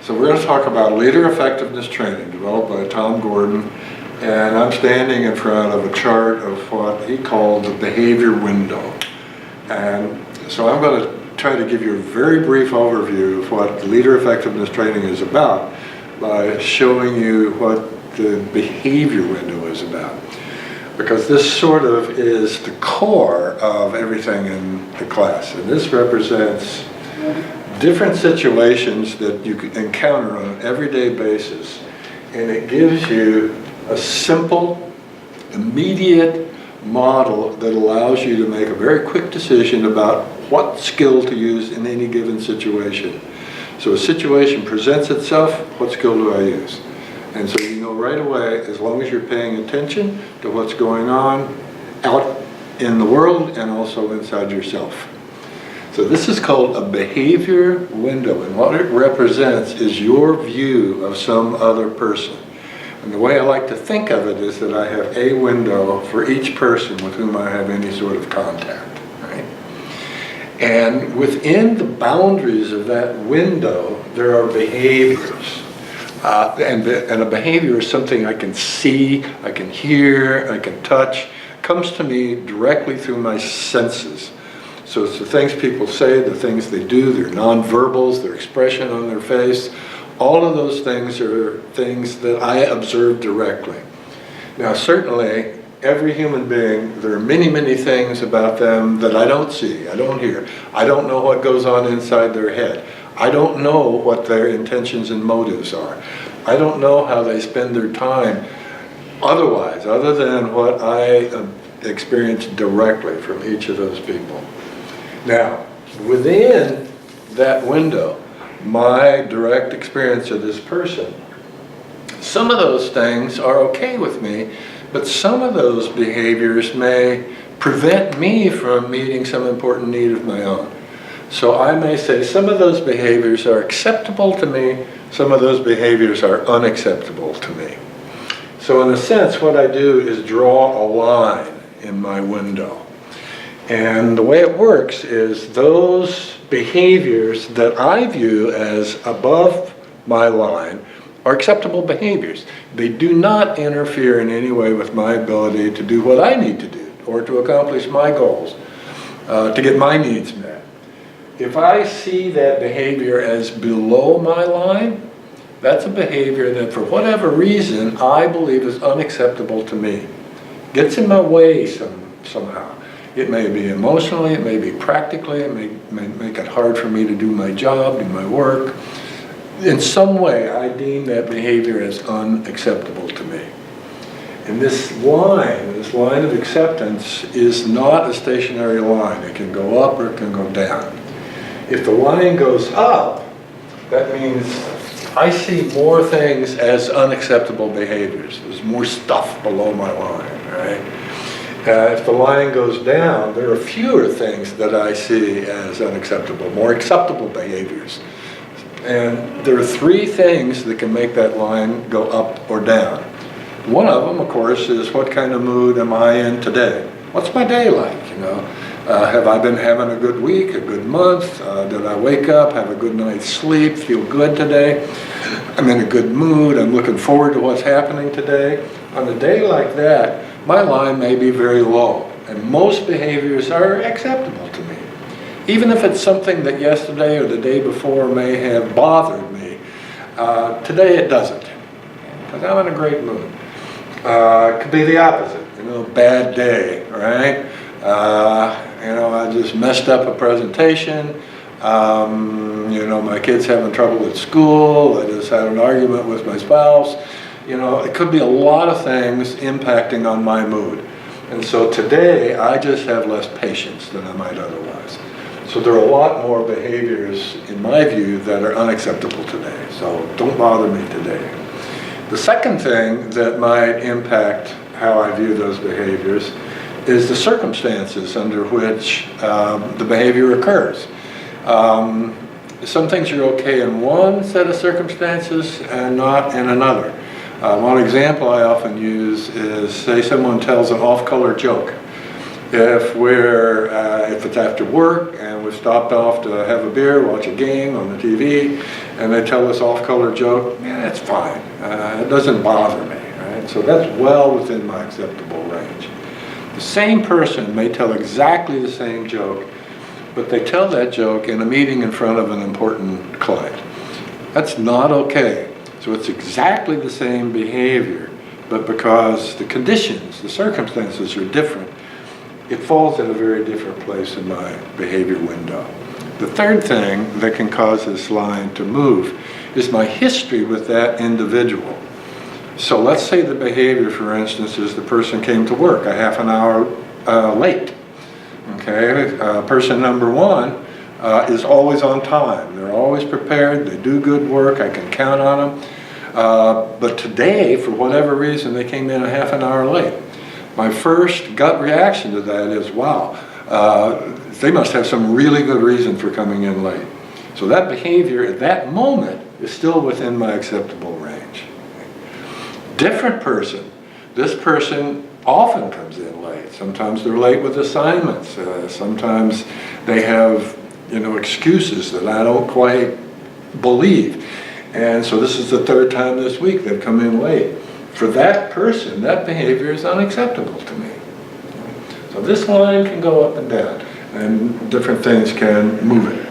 So we're going to talk about leader effectiveness training developed by Tom Gordon, and I'm standing in front of a chart of what he called the behavior window. And so I'm going to try to give you a very brief overview of what leader effectiveness training is about by showing you what the behavior window is about. Because this sort of is the core of everything in the class. And this represents different situations that you can encounter on an everyday basis. And it gives you a simple, immediate model that allows you to make a very quick decision about what skill to use in any given situation. So a situation presents itself, what skill do I use? And so you know right away, as long as you're paying attention to what's going on out in the world and also inside yourself. So this is called a behavior window, and what it represents is your view of some other person. And the way I like to think of it is that I have a window for each person with whom I have any sort of contact, right? And within the boundaries of that window, there are behaviors. And a behavior is something I can see, I can hear, I can touch. It comes to me directly through my senses. So it's the things people say, the things they do, their nonverbals, their expression on their face. All of those things are things that I observe directly. Now certainly, every human being, there are many, many things about them that I don't see, I don't hear. I don't know what goes on inside their head. I don't know what their intentions and motives are. I don't know how they spend their time otherwise, other than what I experience directly from each of those people. Now, within that window, my direct experience of this person, some of those things are okay with me, but some of those behaviors may prevent me from meeting some important need of my own. So I may say some of those behaviors are acceptable to me, some of those behaviors are unacceptable to me. So in a sense, what I do is draw a line in my window. And the way it works is those behaviors that I view as above my line are acceptable behaviors. They do not interfere in any way with my ability to do what I need to do or to accomplish my goals, to get my needs met. If I see that behavior as below my line, that's a behavior that for whatever reason I believe is unacceptable to me. Gets in my way somehow. It may be emotionally, it may be practically, it may make it hard for me to do my job, do my work. In some way, I deem that behavior as unacceptable to me. And this line of acceptance is not a stationary line. It can go up or it can go down. If the line goes up, that means I see more things as unacceptable behaviors. There's more stuff below my line, right? If the line goes down, there are fewer things that I see as unacceptable, more acceptable behaviors. And there are three things that can make that line go up or down. One of them, of course, is what kind of mood am I in today? What's my day like, you know? Have I been having a good week, a good month? Did I wake up, have a good night's sleep, feel good today? I'm in a good mood, I'm looking forward to what's happening today. On a day like that, my line may be very low, and most behaviors are acceptable to me. Even if it's something that yesterday or the day before may have bothered me, today it doesn't, because I'm in a great mood. It could be the opposite, you know, bad day, right? You know, I just messed up a presentation. You know, my kid's having trouble at school. I just had an argument with my spouse. You know, it could be a lot of things impacting on my mood. And so today, I just have less patience than I might otherwise. So there are a lot more behaviors, in my view, that are unacceptable today. So don't bother me today. The second thing that might impact how I view those behaviors is the circumstances under which the behavior occurs. Some things are okay in one set of circumstances and not in another. One example I often use is, say someone tells an off-color joke. If it's after work and we've stopped off to have a beer, watch a game on the TV, and they tell us off-color joke, yeah, that's fine. It doesn't bother me, right? So that's well within my acceptable range. The same person may tell exactly the same joke, but they tell that joke in a meeting in front of an important client. That's not okay. So it's exactly the same behavior, but because the conditions, the circumstances are different, it falls in a very different place in my behavior window. The third thing that can cause this line to move is my history with that individual. So let's say the behavior, for instance, is the person came to work a half an hour late. Okay, person number one is always on time. They're always prepared, they do good work, I can count on them. But today, for whatever reason, they came in a half an hour late. My first gut reaction to that is, wow, they must have some really good reason for coming in late. So that behavior at that moment is still within my acceptable range. Different person. This person often comes in late. Sometimes they're late with assignments. Sometimes they have, excuses that I don't quite believe. And so this is the third time this week they've come in late. For that person, that behavior is unacceptable to me. So this line can go up and down, and different things can move it.